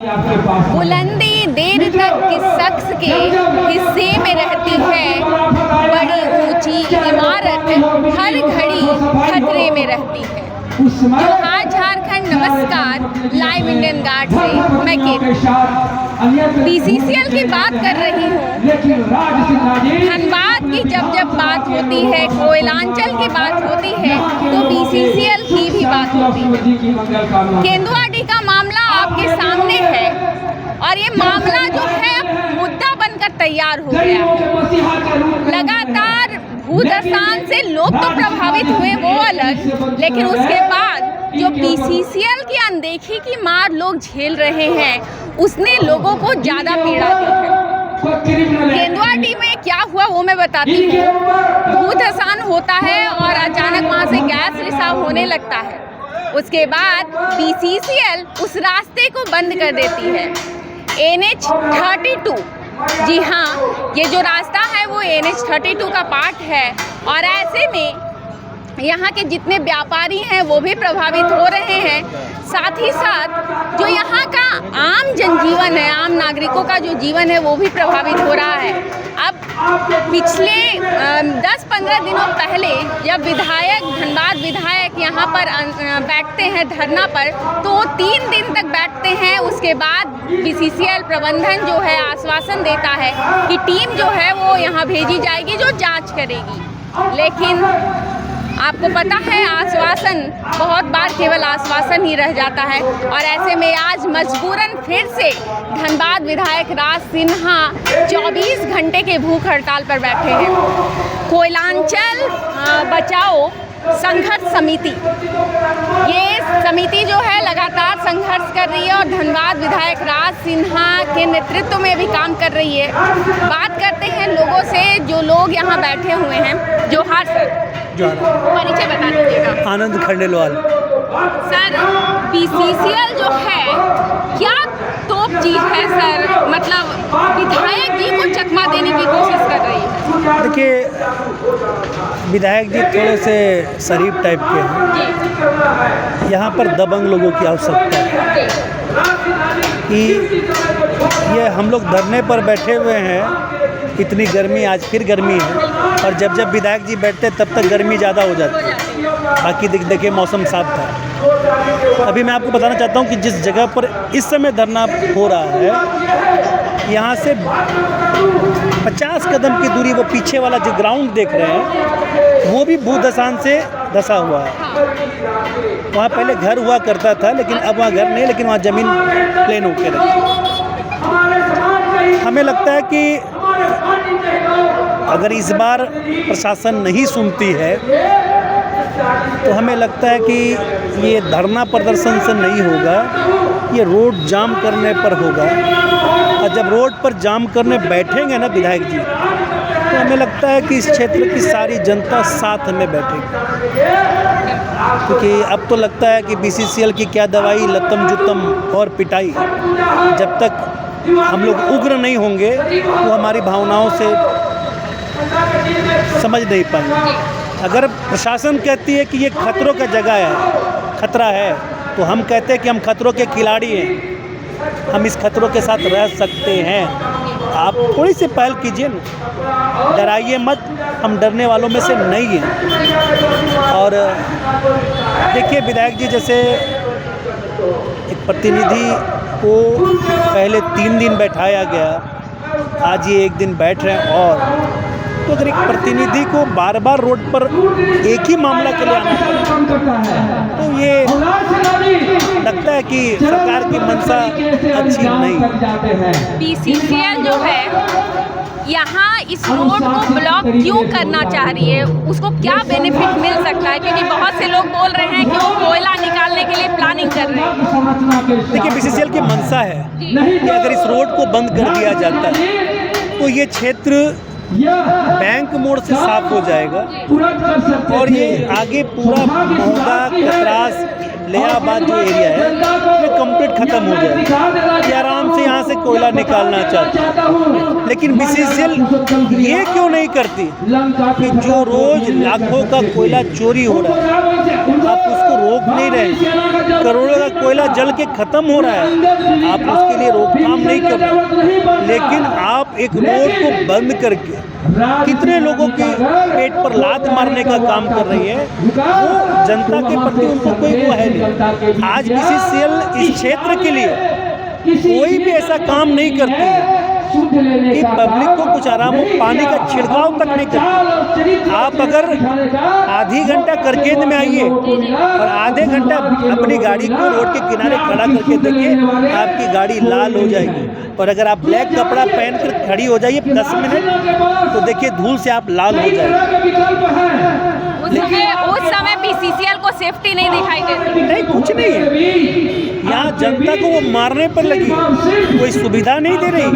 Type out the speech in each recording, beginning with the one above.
बुलंदी देर तक किस शख्स के हिस्से में रहती है, बड़ी ऊंची इमारत हर घड़ी खतरे में रहती है। जोहार झारखंड, नमस्कार। लाइव इंडियन गार्ड से मैं केतन बीसीसीएल की बात कर रही हूँ। धनबाद की जब बात होती है, कोयलांचल की बात होती है, तो बीसीसीएल की भी बात होती है। केंदुआडीह का मामला आपके सामने है और ये मामला जो है मुद्दा बनकर तैयार हो गया। लगातार भूदशान से लोग तो प्रभावित हुए, वो अलग, लेकिन उसके बाद जो बीसीसीएल की अनदेखी की मार लोग झेल रहे हैं, उसने लोगों को ज़्यादा पीड़ा दी है। केंदुआडीह में क्या हुआ वो मैं बताती हूँ। भूदशान होता है और अचानक वहाँ से गैस रिसाव होने लगता है। उसके बाद बीसीसीएल उस रास्ते को बंद कर देती है। NH 32, जी हाँ, ये जो रास्ता है वो NH 32 का पार्ट है और ऐसे में यहाँ के जितने व्यापारी हैं वो भी प्रभावित हो रहे हैं। साथ ही साथ जो यहाँ का आम जनजीवन है, आम नागरिकों का जो जीवन है वो भी प्रभावित हो रहा है। अब पिछले 10-15 दिनों पहले जब धनबाद विधायक यहाँ पर बैठते हैं धरना पर, तो वो 3 दिन तक बैठते हैं। उसके बाद बीसीसीएल प्रबंधन जो है आश्वासन देता है कि टीम जो है वो यहाँ भेजी जाएगी जो जांच करेगी। लेकिन आपको पता है आश्वासन बहुत बार केवल आश्वासन ही रह जाता है और ऐसे में आज मजबूरन फिर से धनबाद विधायक राज सिन्हा 24 घंटे के भूख हड़ताल पर बैठे हैं। कोयलांचल बचाओ संघर्ष समिति, ये समिति जो है लगातार संघर्ष कर रही है और धनबाद विधायक राज सिन्हा के नेतृत्व में भी काम कर रही है। बात करते हैं लोगों से जो लोग यहाँ बैठे हुए हैं। जोहार सर, परिचय बता दीजिएगा। आनंद खंडेलवाल। सर, बीसीसीएल जो है क्या टॉप चीज है सर, मतलब विधायक जी को चकमा देने की कोशिश कर रही है। देखिए, विधायक जी थोड़े से शरीफ टाइप के हैं। यहाँ पर दबंग लोगों की आवश्यकता है कि ये हम लोग धरने पर बैठे हुए हैं, इतनी गर्मी, आज फिर गर्मी है और जब विधायक जी बैठते तब तक गर्मी ज़्यादा हो जाती है। बाकी देखिए मौसम साफ था। अभी मैं आपको बताना चाहता हूँ कि जिस जगह पर इस समय धरना हो रहा है, यहाँ से 50 कदम की दूरी, वो पीछे वाला जो ग्राउंड देख रहे हैं वो भी भूदशान से धंसा हुआ है। वहाँ पहले घर हुआ करता था, लेकिन अब वहाँ घर नहीं, लेकिन वहाँ ज़मीन प्लेन होकर रखी। हमें लगता है कि अगर इस बार प्रशासन नहीं सुनती है तो हमें लगता है कि ये धरना प्रदर्शन से नहीं होगा, ये रोड जाम करने पर होगा। और जब रोड पर जाम करने बैठेंगे ना विधायक जी, तो हमें लगता है कि इस क्षेत्र की सारी जनता साथ में बैठेगी। क्योंकि अब तो लगता है कि बीसीसीएल की क्या दवाई, लतम जुतम और पिटाई, जब तक हम लोग उग्र नहीं होंगे वो हमारी भावनाओं से समझ नहीं पाएंगे। अगर प्रशासन कहती है कि ये खतरों का जगह है, खतरा है, तो हम कहते हैं कि हम खतरों के खिलाड़ी हैं, हम इस खतरों के साथ रह सकते हैं। आप थोड़ी सी पहल कीजिए ना, डराइए मत, हम डरने वालों में से नहीं हैं। और देखिए, विधायक जी जैसे एक प्रतिनिधि को पहले 3 दिन बैठाया गया, आज ये 1 दिन बैठ रहे हैं। और तो अगर एक प्रतिनिधि को बार बार रोड पर एक ही मामला के लिए आना पड़े, तो ये लगता है कि सरकार की मंशा अच्छी नहीं। बीसीसीएल जो है यहाँ इस रोड को ब्लॉक क्यों करना चाह रही है, उसको क्या बेनिफिट मिल सकता है? क्योंकि बहुत से लोग बोल रहे हैं कि वो कोयला निकालने के लिए प्लानिंग कर रहे हैं। देखिए, बीसीसीएल की मंशा है कि अगर इस रोड को बंद कर दिया जाता है तो ये क्षेत्र बैंक मोड़ से साफ हो जाएगा और ये आगे पूरा महोदा, कतरास, लियाबाद जो एरिया है ये कंप्लीट ख़त्म हो जाएगा। ये आराम से यहाँ से कोयला निकालना चाहते हैं, लेकिन बीसीसीएल ये क्यों नहीं करती कि जो रोज़ लाखों का कोयला चोरी हो रहा है, आप उसको रोक नहीं रहे। करोड़ों का कोयला जल के ख़त्म हो रहा है, आप उसके लिए रोकथाम नहीं कर रहे। लेकिन आप एक रोड को बंद करके कितने लोगों के पेट पर लात मारने का काम कर रही है। वो जनता के प्रति उनको कोई वो है नहीं। आज BCCL इस क्षेत्र के लिए कोई भी ऐसा काम नहीं करती है कि पब्लिक को कुछ आराम हो, पानी का छिड़काव तक नहीं करती। आप अगर आधी घंटा करकेंद में आइए और आधे घंटा अपनी गाड़ी को रोड के किनारे खड़ा करके देखिए, आपकी गाड़ी लाल हो जाएगी। और अगर आप ब्लैक कपड़ा पहन कर खड़ी हो जाइए 10 मिनट, तो देखिए धूल से आप लाल हो जाएंगे। उस समय BCCL को सेफ्टी नहीं दिखाई देती। नहीं, कुछ नहीं है। यहाँ जनता को वो मारने पर लगी, कोई सुविधा नहीं दे रही।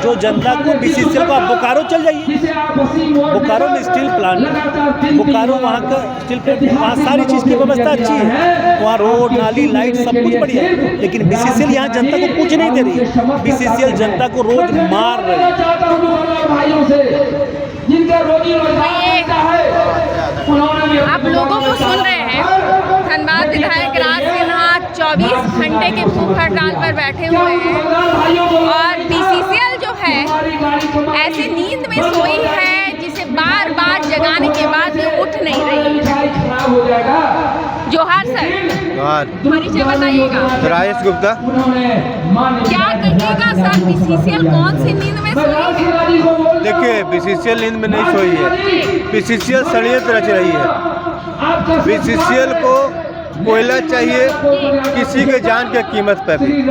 जो जनता को BCCL को, आप बोकारो चल जाइए, बोकारो में स्टील प्लांट है, बोकारो वहाँ का स्टील प्लांट, वहाँ सारी चीज़ की व्यवस्था अच्छी है, वहाँ रोड नाली लाइट सब कुछ बढ़िया है। लेकिन BCCL यहाँ जनता को कुछ नहीं दे रही। BCCL जनता को रोज मार रही है। आप लोगों को सुन रहे हैं, धनबाद विधायक राज सिन्हा 24 घंटे के भूख हड़ताल पर बैठे हुए हैं और BCCL जो है ऐसे नींद में सोई है जिसे बार बार जगाने के बाद भी उठ नहीं रही है। जोहार सर, परिचय बताइएगा। राजेश गुप्ता। क्या कहिएगा सर, BCCL कौन सी नींद में सोई है? देखिए, BCCL नींद में नहीं सोई है, BCCL षड्यंत्र रच रही है। BCCL को कोयला चाहिए किसी के जान के कीमत पर भी,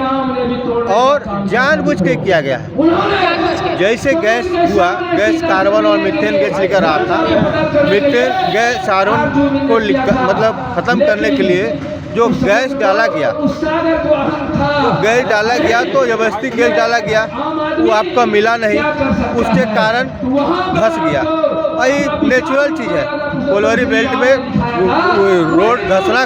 और जानबूझ के किया गया है। जैसे गैस हुआ, गैस कार्बन और मीथेन गैस लेकर आ था। मीथेन गैस कार्बन को मतलब ख़त्म करने के लिए जो गैस डाला गया, तो जबरदस्ती गैस डाला गया, वो आपका मिला नहीं, उसके कारण धंस गया। वही नेचुरल चीज़ है, कोलवरी बेल्ट में रोड धंसना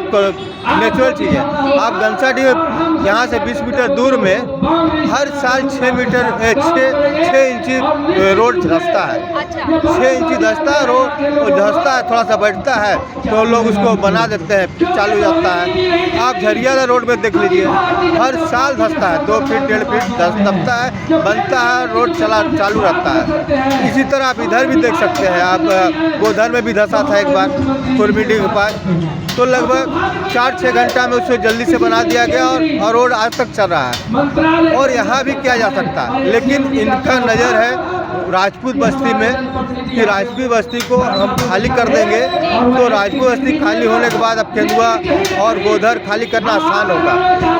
नेचुरल चीज़ है। आप गंसाडी में यहाँ से 20 मीटर दूर में हर साल 6 इंची रोड धंसता है। 6 इंची धंसता है रोड, और धंसता है, थोड़ा सा बैठता है तो लोग उसको बना देते हैं, फिर चालू जाता है। आप झरियाला रोड में देख लीजिए, हर साल धंसता है, 2 फीट 1.5 फीट दबता है, बनता है, रोड चालू रहता है। इसी तरह आप इधर भी देख सकते हैं। आप गोधर में भी धंसा था एक बार, कुरमिडी के पास, तो लगभग 4-6 घंटा में उसको जल्दी से बना दिया गया और रोड आज तक चल रहा है। और यहाँ भी किया जा सकता है, लेकिन इनका नज़र है राजपूत बस्ती में कि राजपूत बस्ती को हम खाली कर देंगे, तो राजपूत बस्ती खाली होने के बाद अब केंदुआ और गोधर खाली करना आसान होगा।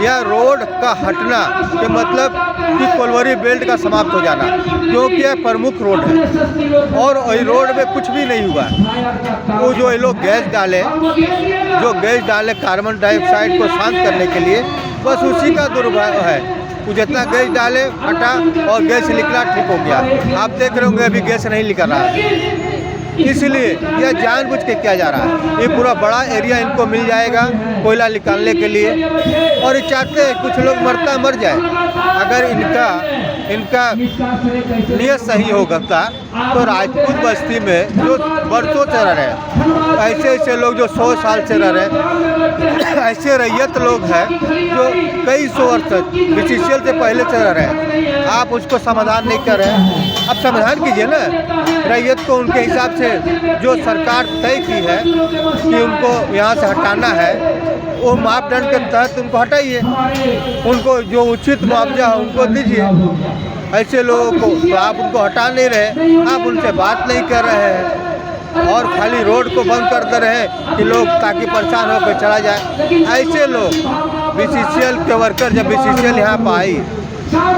यह रोड का हटना के मतलब कि कोलवरी बेल्ट का समाप्त हो जाना, क्योंकि यह प्रमुख रोड है और वही रोड में कुछ भी नहीं हुआ। वो जो ये लोग गैस डाले कार्बन डाइऑक्साइड को शांत करने के लिए, बस उसी का दुर्भाग्य है। वो जितना गैस डाले हटा और गैस निकला, ठीक हो गया। आप देख रहे होंगे अभी गैस नहीं निकल रहा है, इसलिए यह जानबूझ के किया जा रहा है। ये पूरा बड़ा एरिया इनको मिल जाएगा कोयला निकालने के लिए, और ये चाहते हैं कुछ लोग मर जाए। अगर इनका नियत सही होगा तो राजपूत बस्ती में जो बरसों से रह रहे हैं, ऐसे लोग जो 100 साल से रह रहे हैं, ऐसे रैयत लोग हैं जो कई 100 वर्ष BCCL से पहले से रह रहे हैं। आप उसको समाधान नहीं कर रहे हैं, अब समाधान कीजिए ना। रैयत को उनके हिसाब से जो सरकार तय की है कि उनको यहाँ से हटाना है, वो मापदंड के तहत उनको हटाइए, उनको जो उचित मुआवजा है उनको दीजिए। ऐसे लोगों को तो आप उनको हटा नहीं रहे, आप उनसे बात नहीं कर रहे हैं और खाली रोड को बंद कर दे रहे हैं कि लोग ताकि परेशान होकर चला जाए। ऐसे लोग BCCL के वर्कर जब BCCL यहाँ पर आई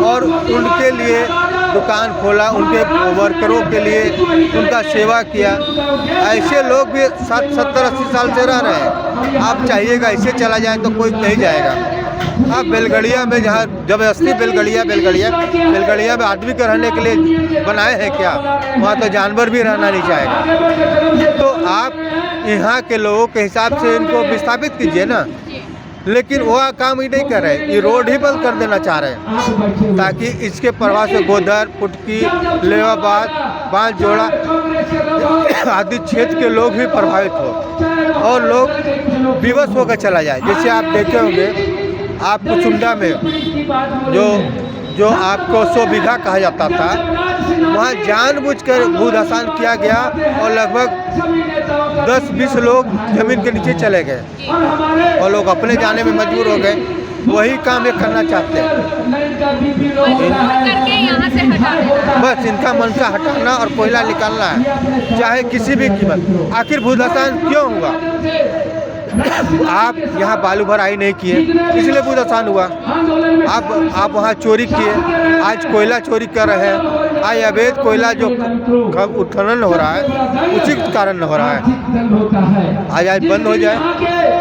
और उनके लिए दुकान खोला, उनके वर्करों के लिए उनका सेवा किया, ऐसे लोग भी 70-80 साल से रह रहे हैं। आप चाहिएगा ऐसे चला जाए तो कोई नहीं जाएगा। आप बेलगड़िया में जहाँ जबरदस्ती बेलगड़िया में आदमी के रहने के लिए बनाए हैं क्या? वहाँ तो जानवर भी रहना नहीं चाहेगा। तो आप यहाँ के लोगों के हिसाब से इनको विस्थापित कीजिए ना, लेकिन वह काम ही नहीं कर रहे। ये रोड ही बंद कर देना चाह रहे हैं ताकि इसके प्रभाव से गोधर, पुटकी, लेवाबाद, बांस जोड़ा आदि क्षेत्र के लोग भी प्रभावित हो। और लोग विवश होकर चला जाए। जैसे आप देखे होंगे, आपको चुंडा में जो आपको 100 बीघा कहा जाता था, वहाँ जानबूझकर भूधसान किया गया और लगभग 10-20 लोग ज़मीन के नीचे चले गए और लोग अपने जाने में मजबूर हो गए। वही काम ये करना चाहते हैं, करके यहाँ से हटा देना। बस इनका मंशा हटाना और कोयला निकालना है, चाहे किसी भी कीमत। आखिर भूधसान क्यों हुआ? आप यहाँ बालू भराई नहीं किए, इसलिए भूधसान हुआ। आप वहाँ चोरी किए, आज कोयला चोरी कर रहे हैं। आज अवैध कोयला जो उत्खनन हो रहा है, उचित कारण न हो रहा है। आज बंद हो जाए,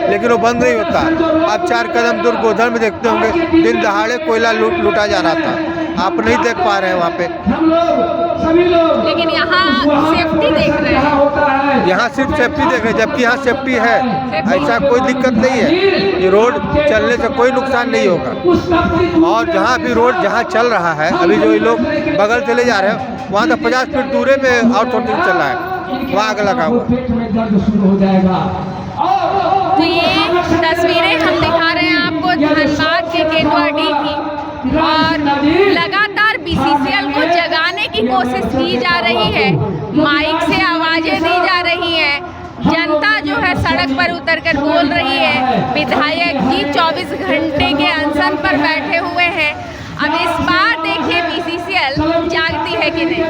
लेकिन वो बंद नहीं होता। आप 4 कदम दूर गोधन में देखते होंगे, दिन दहाड़े कोयला लूटा जा रहा था। आप नहीं देख पा रहे हैं वहाँ पे, लेकिन यहाँ सेफ्टी देख रहे हैं। यहाँ सिर्फ सेफ्टी देख रहे हैं, जबकि यहाँ सेफ्टी है, ऐसा कोई दिक्कत नहीं है। ये रोड चलने से कोई नुकसान नहीं होगा। और जहाँ भी रोड जहाँ चल रहा है, अभी जो ये लोग बगल से ले जा रहे हैं, वहाँ तो 50 फीट दूरे में आउटसोर्सिंग चल रहा है, वहाँ आग लगा हुआ। तो ये तस्वीरें हम दिखा रहे हैं आपको धनबाद के केंदुआडीह की, और लगातार बीसीसीएल को जगाने की कोशिश की जा रही है। माइक से आवाज़ें दी जा रही हैं, जनता जो है सड़क पर उतरकर बोल रही है। विधायक जी 24 घंटे के अनशन पर बैठे हुए हैं। अब इस बार देखिए बीसीसीएल जागती है कि नहीं।